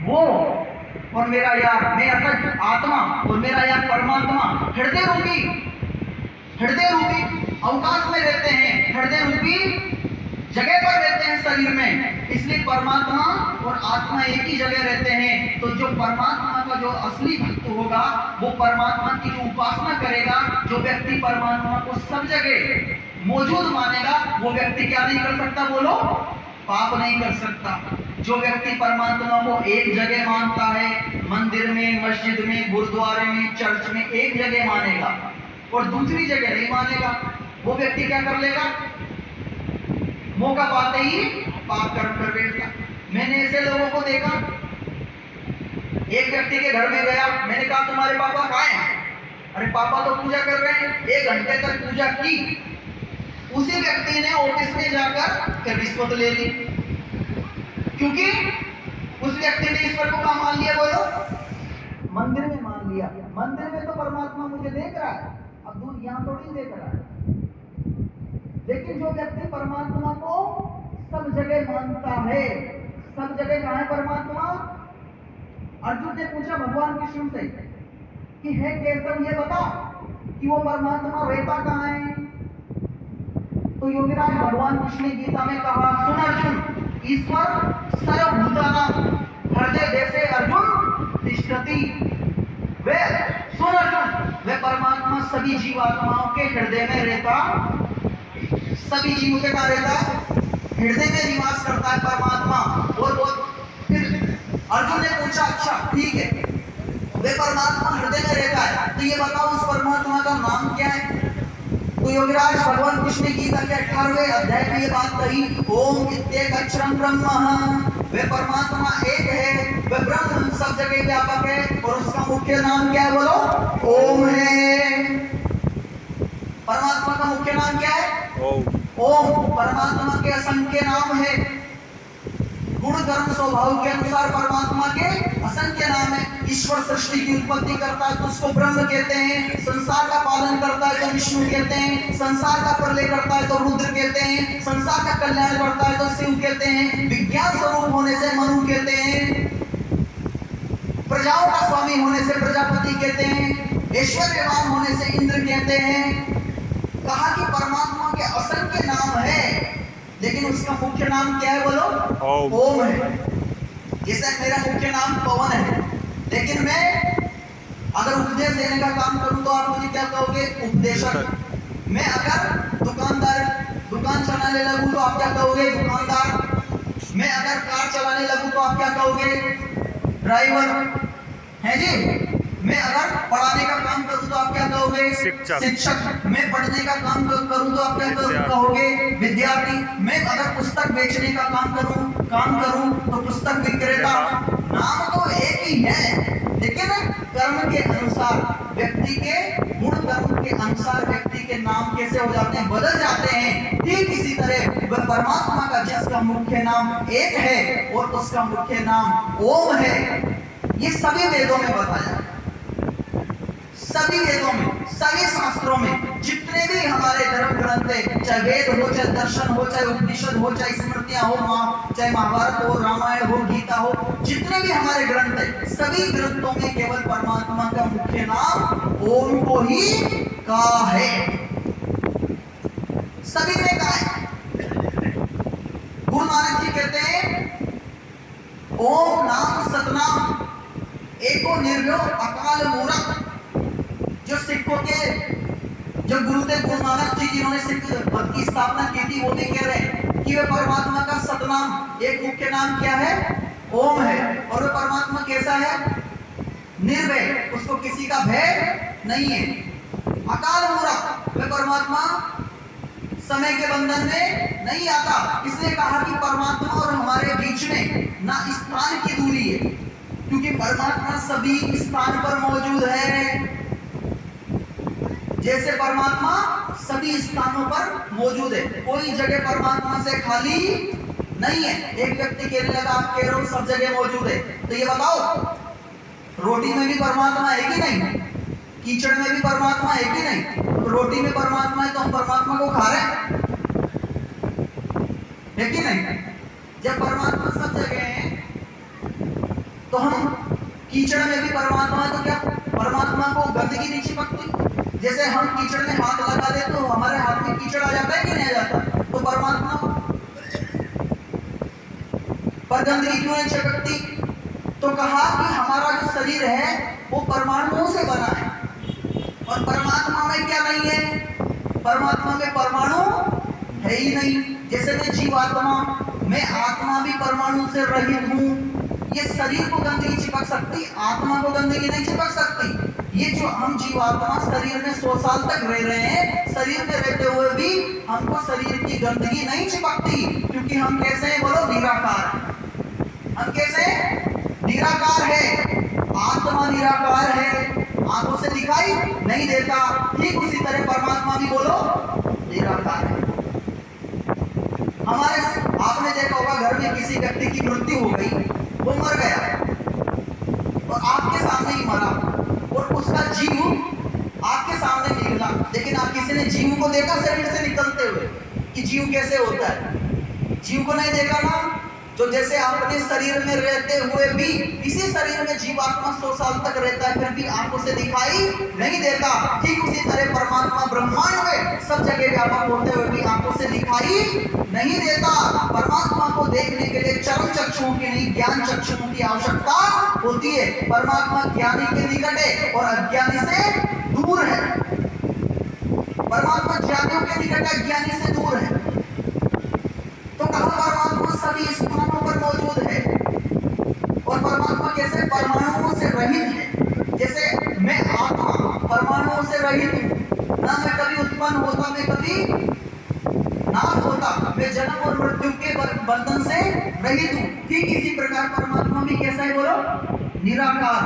वो और मेरा यार, मैं अर्थात आत्मा और मेरा यार परमात्मा हृदय रूपी अवकाश में रहते हैं, हृदय रूपी जगह पर रहते हैं शरीर में। इसलिए परमात्मा और आत्मा एक ही जगह रहते हैं। तो जो परमात्मा का जो असली भक्त होगा, वो परमात्मा की जो उपासना करेगा, जो व्यक्ति परमात्मा को सब जगह मौजूद मानेगा, वो व्यक्ति क्या नहीं कर सकता, बोलो, पाप नहीं कर सकता। जो व्यक्ति परमात्मा को एक जगह मानता है, मंदिर में, मस्जिद में, गुरुद्वारे में, चर्च में एक जगह मानेगा और दूसरी जगह नहीं मानेगा, वो व्यक्ति क्या कर लेगा, मौका पाते ही पाप कर्म कर बैठता। मैंने ऐसे लोगों को देखा, एक व्यक्ति के घर में गया, मैंने कहा तुम्हारे पापा कहाँ हैं? अरे पापा तो पूजा कर रहे हैं। 1 घंटे तक पूजा की। उसी व्यक्ति ने ऑफिस में जाकर फिर रिश्वत ले ली, क्योंकि उस व्यक्ति ने ईश्वर को कहाँ मान लिया, बोलो, मंदिर में मान लिया। मंदिर में तो परमात्मा मुझे देख रहा है, अब दूर यहाँ थोड़ी देख रहा है। लेकिन जो व्यक्ति परमात्मा को सब जगह मानता है, सब जगह कहाँ है परमात्मा? अर्जुन ने पूछा भगवान कृष्ण से कि हे केशव, ये बता कि वो परमात्मा रहता कहाँ है? तो योगीराज भगवान कृष्ण ने गीता में कहा, सुन अर्जुन, ईश्वर सर्वभूतानां हृदय देशे अर्जुन तिष्ठति। वे सुन अर्जुन, वे परमात्मा सभी जीवात्माओं के हृदय में रहता, सभी जीवों के कहाँ रहता? हृदय में निवास करता है परमात्मा। और वो फिर अर्जुन ने पूछा, अच्छा ठीक है, वे परमात्मा हृदय में रहता है, तो ये बताओ उस परमात्मा का नाम क्या है? तो योगीराज भगवान कृष्ण ने गीता के 18वें अध्याय में ये बात कही, ओम इत्येकक्षरं ब्रह्म। वे परमात्मा एक है, वे ब्रह्म सब जगह व्यापक है और उसका मुख्य नाम क्या है, बोलो, ओम है। परमात्मा का मुख्य नाम क्या है? ओम। परमात्मा के असंख्य नाम है, गुण कर्म स्वभाव के अनुसार परमात्मा के असंख्य नाम है। ईश्वर सृष्टि की उत्पत्ति करता है तो उसको ब्रह्म कहते हैं, संसार का पालन करता है तो विष्णु कहते हैं, संसार का प्रलय करता है तो रुद्र कहते हैं, संसार का कल्याण करता है तो शिव कहते हैं, विज्ञान स्वरूप होने से मनु कहते हैं, प्रजाओं का स्वामी होने से प्रजापति कहते हैं, ऐश्वर्यवान होने से इंद्र कहते हैं। कहा कि परमात्मा के असंख्य नाम है, लेकिन उसका मुख्य नाम क्या है, बोलो, ओम है। जैसे मेरा मुख्य नाम पवन है, लेकिन मैं अगर उपदेश देने का काम करूं तो आप मुझे क्या कहोगे, उपदेशक। मैं अगर दुकान चलाने लगूं तो आप क्या कहोगे, दुकानदार। मैं अगर कार चलाने लगूं तो आप क्या कहोगे, ड्राइवर, है जी। मैं अगर पढ़ाने का काम करूं तो आप क्या कहोगे, शिक्षक। मैं पढ़ने का काम करूं तो आप क्या कहोगे, विद्यार्थी। मैं अगर पुस्तक बेचने का काम करूं तो पुस्तक विक्रेता। नाम तो एक ही है, लेकिन कर्म के अनुसार, व्यक्ति के गुण कर्म के अनुसार व्यक्ति के नाम कैसे हो जाते हैं, बदल जाते हैं। ठीक इसी तरह वह परमात्मा का जिसका मुख्य नाम एक है और उसका मुख्य नाम ओम है, ये सभी वेदों में बताया, सभी वेदों में, सभी शास्त्रों में, जितने भी हमारे धर्म ग्रंथ है, चाहे वेद हो, चाहे दर्शन हो, चाहे उपनिषद हो, चाहे स्मृतियां हो, चाहे महाभारत हो, रामायण हो, गीता हो, जितने भी हमारे ग्रंथ है, सभी ग्रंथों में केवल परमात्मा का मुख्य नाम ओम को ही कहा है, सभी ने कहा है। गुरु नानक जी कहते हैं, ओम नाम सतनाम एको निर्भयो अकाल मूरत। जो सिखों के जो गुरुदेव गुरु नानक जी जिन्होंने सिख मत की स्थापना की थी, वो भी कह रहे हैं कि वे परमात्मा का सतनाम, एक मुख्य नाम क्या है, ओम है। और वो परमात्मा कैसा है, निर्भय, उसको किसी का भय नहीं है। अकाल मूरत, वे परमात्मा समय के बंधन में नहीं आता। इसलिए कहा कि परमात्मा और हमारे बीच में ना स्थान की दूरी है, क्योंकि परमात्मा सभी स्थान पर मौजूद है। जैसे परमात्मा सभी स्थानों पर मौजूद है, कोई जगह परमात्मा से खाली नहीं है। एक व्यक्ति कहने लगा आप कह रहे हो सब जगह मौजूद है, तो ये बताओ रोटी में भी परमात्मा है कि नहीं, कीचड़ में भी परमात्मा है कि नहीं? तो रोटी में परमात्मा है तो हम परमात्मा को खा रहे हैं कि नहीं? जब परमात्मा सब जगह है तो तो हम कीचड़ में भी परमात्मा है, तो क्या परमात्मा को गंदगी नहीं चिपकती? जैसे हम कीचड़ में हाथ लगा दे तो हमारे हाथ में कीचड़ आ जाता है कि नहीं आ जाता? तो परमात्मा पर गंदगी क्यों नहीं चिपकती? तो कहा कि हमारा जो शरीर है वो परमाणुओं से बना है, और परमात्मा में क्या नहीं है? परमात्मा में परमाणु है ही नहीं। जैसे मैं जीवात्मा, मैं आत्मा भी परमाणु से रहित हूँ। ये शरीर को गंदगी चिपक सकती, आत्मा को गंदगी नहीं चिपक सकती। ये जो हम जीवात्मा शरीर में 100 साल तक रह रहे हैं, शरीर में रहते हुए भी हमको शरीर की गंदगी नहीं चिपकती, क्योंकि हम कैसे हैं बोलो? निराकार। हम कैसे हैं? निराकार है। आत्मा निराकार है, आंखों से दिखाई नहीं देता। ठीक उसी तरह परमात्मा भी बोलो निराकार है। हमारे आपने देखा होगा घर में किसी व्यक्ति की मृत्यु हो गई, वो मर गया और आपके सामने ही मरा, और उसका जीव आपके सामने निकला, लेकिन आप किसी ने जीव को देखा शरीर से निकलते हुए कि जीव कैसे होता है? जीव को नहीं देखा ना। तो जैसे आप अपने शरीर में रहते हुए भी, इसी शरीर में जीवात्मा 100 साल तक रहता है, फिर भी आंखों से दिखाई नहीं देता। ठीक उसी तरह परमात्मा ब्रह्मांड में सब जगह व्यापक होते हुए भी आंखों से दिखाई नहीं देता। परमात्मा को देखने के लिए चरम चक्षुओं की नहीं, ज्ञान चक्षुओं की आवश्यकता होती है। परमात्मा ज्ञानी के निकट है और अज्ञानी से दूर है। परमात्मा ज्ञानियों के निकट है, ज्ञानी से दूर है। तो कहा परमात्मा सभी स्थानों पर मौजूद है, और परमात्मा कैसे? परमाणुओं से रहित है। जैसे मैं आत्मा परमाणुओं से रहित हूं, ना मैं कभी उत्पन्न होता, मैं कभी नाश होता, मैं जन्म और मृत्यु के बंधन से रहित हूं। ठीक इसी प्रकार परमात्मा भी कैसा है बोलो? निराकार।